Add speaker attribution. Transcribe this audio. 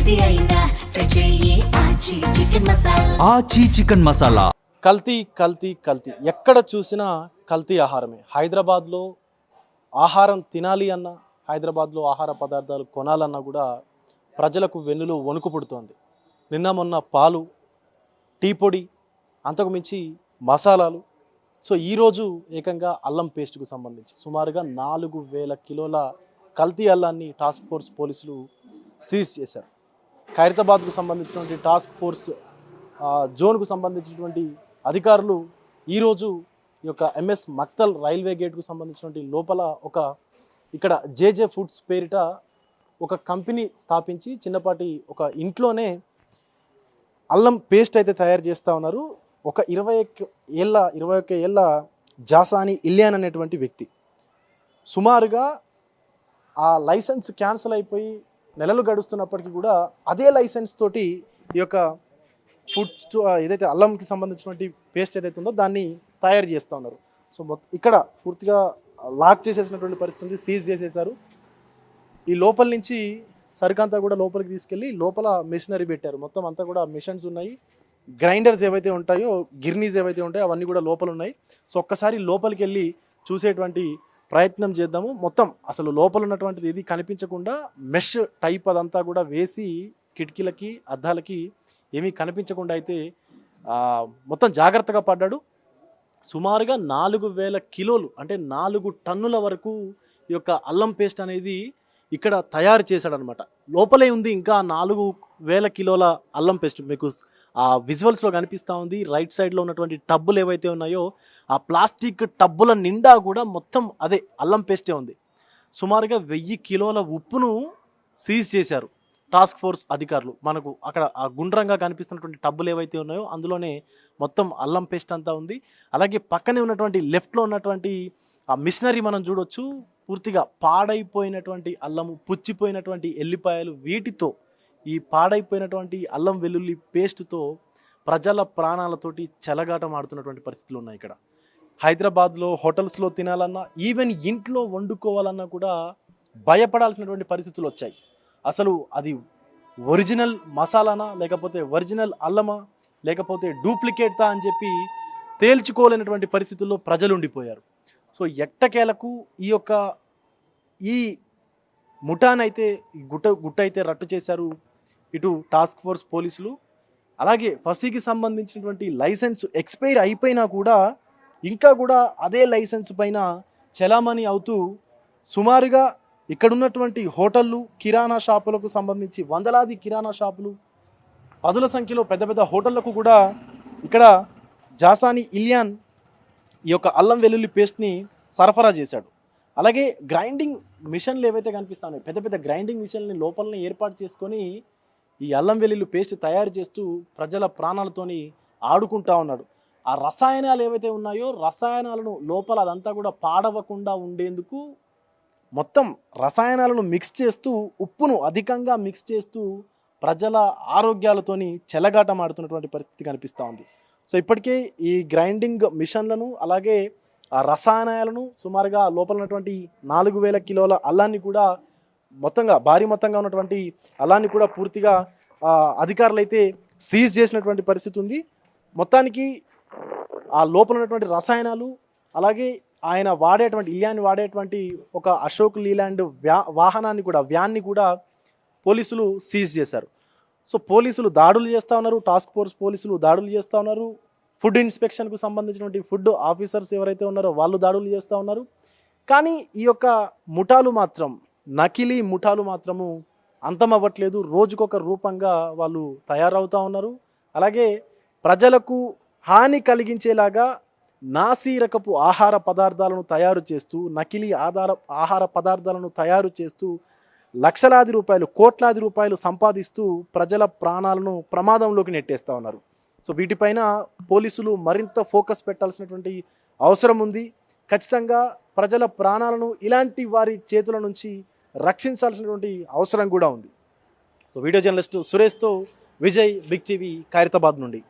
Speaker 1: ఏది అయినా ట్రై చెయ్యి ఆచి చికెన్ మసాలా.
Speaker 2: ఆచి చికెన్ మసాలా.
Speaker 3: కల్తీ కల్తీ కల్తీ, ఎక్కడ చూసినా కల్తీ ఆహారమే. హైదరాబాద్లో ఆహారం తినాలి అన్నా, హైదరాబాద్లో ఆహార పదార్థాలు కొనాలన్నా కూడా ప్రజలకు వెన్నులో వణుకు పుడుతోంది. నిన్న మొన్న పాలు, టీ పొడి, అంతకు మించి మసాలాలు. సో ఈరోజు ఏకంగా అల్లం పేస్ట్కు సంబంధించి సుమారుగా 4000 కిలోల కల్తీ అల్లాన్ని టాస్క్ ఫోర్స్ పోలీసులు సీజ్ చేశారు. ఖైరతాబాద్కు సంబంధించినటువంటి టాస్క్ ఫోర్స్ జోన్కు సంబంధించినటువంటి అధికారులు ఈరోజు ఈ యొక్క ఎంఎస్ మక్తల్ రైల్వే గేట్కు సంబంధించినటువంటి లోపల ఇక్కడ జేజే ఫుడ్స్ పేరిట ఒక కంపెనీ స్థాపించి చిన్నపాటి ఒక ఇంట్లోనే అల్లం పేస్ట్ అయితే తయారు చేస్తూ ఉన్నారు. ఒక 21 ఏళ్ళ జాసాని ఇలియాన్ అనేటువంటి వ్యక్తి సుమారుగా ఆ లైసెన్స్ క్యాన్సిల్ అయిపోయి నెలలు గడుస్తున్నప్పటికీ కూడా అదే లైసెన్స్ తోటి ఈ యొక్క ఫుడ్ ఏదైతే అల్లంకి సంబంధించినటువంటి పేస్ట్ ఏదైతే ఉందో దాన్ని తయారు చేస్తూ ఉన్నారు. సో ఇక్కడ పూర్తిగా లాక్ చేసేసినటువంటి పరిస్థితి, సీజ్ చేసేసారు. ఈ లోపల నుంచి సరుకంతా కూడా లోపలికి తీసుకెళ్ళి లోపల మిషనరీ పెట్టారు. మొత్తం అంతా కూడా మిషన్స్ ఉన్నాయి, గ్రైండర్స్ ఏవైతే ఉంటాయో, గిర్నీస్ ఏవైతే ఉంటాయో అవన్నీ కూడా లోపల ఉన్నాయి. సో ఒక్కసారి లోపలికి వెళ్ళి చూసేటువంటి ప్రయత్నం చేద్దాము. మొత్తం అసలు లోపల ఉన్నటువంటిది ఇది కనిపించకుండా మెష్ టైప్ అదంతా కూడా వేసి కిటికీలకి అద్దాలకి ఏమీ కనిపించకుండా అయితే మొత్తం జాగ్రత్తగా పడ్డాడు. సుమారుగా 4000 కిలోలు అంటే 4 టన్నుల వరకు ఈ యొక్క అల్లం పేస్ట్ అనేది ఇక్కడ తయారు చేశాడనమాట. లోపలే ఉంది ఇంకా 4000 కిలోల అల్లం పేస్ట్. మీకు ఆ విజువల్స్లో కనిపిస్తూ ఉంది. రైట్ సైడ్లో ఉన్నటువంటి టబ్బులు ఏవైతే ఉన్నాయో ఆ ప్లాస్టిక్ టబ్బుల నిండా కూడా మొత్తం అదే అల్లం పేస్టే ఉంది. సుమారుగా 1000 కిలోల ఉప్పును సీజ్ చేశారు టాస్క్ ఫోర్స్ అధికారులు. మనకు అక్కడ ఆ గుండ్రంగా కనిపిస్తున్నటువంటి టబ్బులు ఏవైతే ఉన్నాయో అందులోనే మొత్తం అల్లం పేస్ట్ అంతా ఉంది. అలాగే పక్కనే ఉన్నటువంటి లెఫ్ట్లో ఉన్నటువంటి ఆ మిషనరీ మనం చూడొచ్చు. పూర్తిగా పాడైపోయినటువంటి అల్లము, పుచ్చిపోయినటువంటి ఎల్లిపాయలు, వీటితో ఈ పాడైపోయినటువంటి అల్లం వెల్లుల్లి పేస్ట్తో ప్రజల ప్రాణాలతోటి చెలగాటం ఆడుతున్నటువంటి పరిస్థితులు ఉన్నాయి ఇక్కడ. హైదరాబాద్లో హోటల్స్లో తినాలన్నా, ఈవెన్ ఇంట్లో వండుకోవాలన్నా కూడా భయపడాల్సినటువంటి పరిస్థితులు వచ్చాయి. అసలు అది ఒరిజినల్ మసాలానా, లేకపోతే ఒరిజినల్ అల్లమా, లేకపోతే డూప్లికేట్తా అని చెప్పి తేల్చుకోలేనటువంటి పరిస్థితుల్లో ప్రజలు ఉండిపోయారు. సో ఎట్టకేలకు ఈ ముఠానైతే గుట్ట అయితే రట్టు చేశారు ఇటు టాస్క్ ఫోర్స్ పోలీసులు. అలాగే ఫసీకి సంబంధించినటువంటి లైసెన్స్ ఎక్స్పైర్ అయిపోయినా కూడా ఇంకా కూడా అదే లైసెన్స్ పైన చలామణి అవుతూ సుమారుగా ఇక్కడ ఉన్నటువంటి హోటళ్ళు, కిరాణా షాపులకు సంబంధించి వందలాది కిరాణా షాపులు, పదుల సంఖ్యలో పెద్ద పెద్ద హోటళ్లకు కూడా ఇక్కడ జాసాని ఇలియాన్ ఈ యొక్క అల్లం వెల్లుల్లి పేస్ట్ని సరఫరా చేశాడు. అలాగే గ్రైండింగ్ మిషన్లు ఏవైతే కనిపిస్తున్నాయో పెద్ద పెద్ద గ్రైండింగ్ మిషన్లని లోపలనే ఏర్పాటు చేసుకొని ఈ అల్లం వెల్లుల్లి పేస్ట్ తయారు చేస్తూ ప్రజల ప్రాణాలతోని ఆడుకుంటా ఉన్నాడు. ఆ రసాయనాలు ఏవైతే ఉన్నాయో రసాయనాలను లోపల అదంతా కూడా పాడవకుండా ఉండేందుకు మొత్తం రసాయనాలను మిక్స్ చేస్తూ, ఉప్పును అధికంగా మిక్స్ చేస్తూ ప్రజల ఆరోగ్యాలతోని చెలగాటం ఆడుతున్నటువంటి పరిస్థితి కనిపిస్తూ ఉంది. సో ఇప్పటికే ఈ గ్రైండింగ్ మిషన్లను అలాగే ఆ రసాయనాలను సుమారుగా లోపల ఉన్నటువంటి 4000 కిలోల అల్లాన్ని కూడా భారీ మొత్తంగా ఉన్నటువంటి అల్లాన్ని కూడా పూర్తిగా అధికారులు అయితే సీజ్ చేసినటువంటి పరిస్థితి ఉంది. మొత్తానికి ఆ లోపల ఉన్నటువంటి రసాయనాలు అలాగే ఆయన ఇలియాన్ని వాడేటువంటి ఒక అశోక్ లీలాండ్ వాహనాన్ని కూడా, వ్యాన్ని కూడా పోలీసులు సీజ్ చేశారు. సో పోలీసులు దాడులు చేస్తూ ఉన్నారు, టాస్క్ ఫోర్స్ పోలీసులు దాడులు చేస్తూ ఉన్నారు. ఫుడ్ ఇన్స్పెక్షన్కు సంబంధించినటువంటి ఫుడ్ ఆఫీసర్స్ ఎవరైతే ఉన్నారో వాళ్ళు దాడులు చేస్తూ ఉన్నారు. కానీ ఈ యొక్క ముఠాలు మాత్రం, నకిలీ ముఠాలు మాత్రము అంతమవ్వట్లేదు. రోజుకొక రూపంగా వాళ్ళు తయారవుతూ ఉన్నారు. అలాగే ప్రజలకు హాని కలిగించేలాగా నాసీ రకపు ఆహార పదార్థాలను తయారు చేస్తూ, నకిలీ ఆహార పదార్థాలను తయారు చేస్తూ లక్షలాది రూపాయలు, కోట్లాది రూపాయలు సంపాదిస్తూ ప్రజల ప్రాణాలను ప్రమాదంలోకి నెట్టేస్తూ ఉన్నారు. సో వీటిపైన పోలీసులు మరింత ఫోకస్ పెట్టాల్సినటువంటి అవసరం ఉంది. ఖచ్చితంగా ప్రజల ప్రాణాలను ఇలాంటి వారి చేతుల నుంచి రక్షించాల్సినటువంటి అవసరం కూడా ఉంది. సో వీడియో జర్నలిస్టు సురేష్తో విజయ్, బిగ్ టీవీ, ఖైరతాబాద్ నుండి.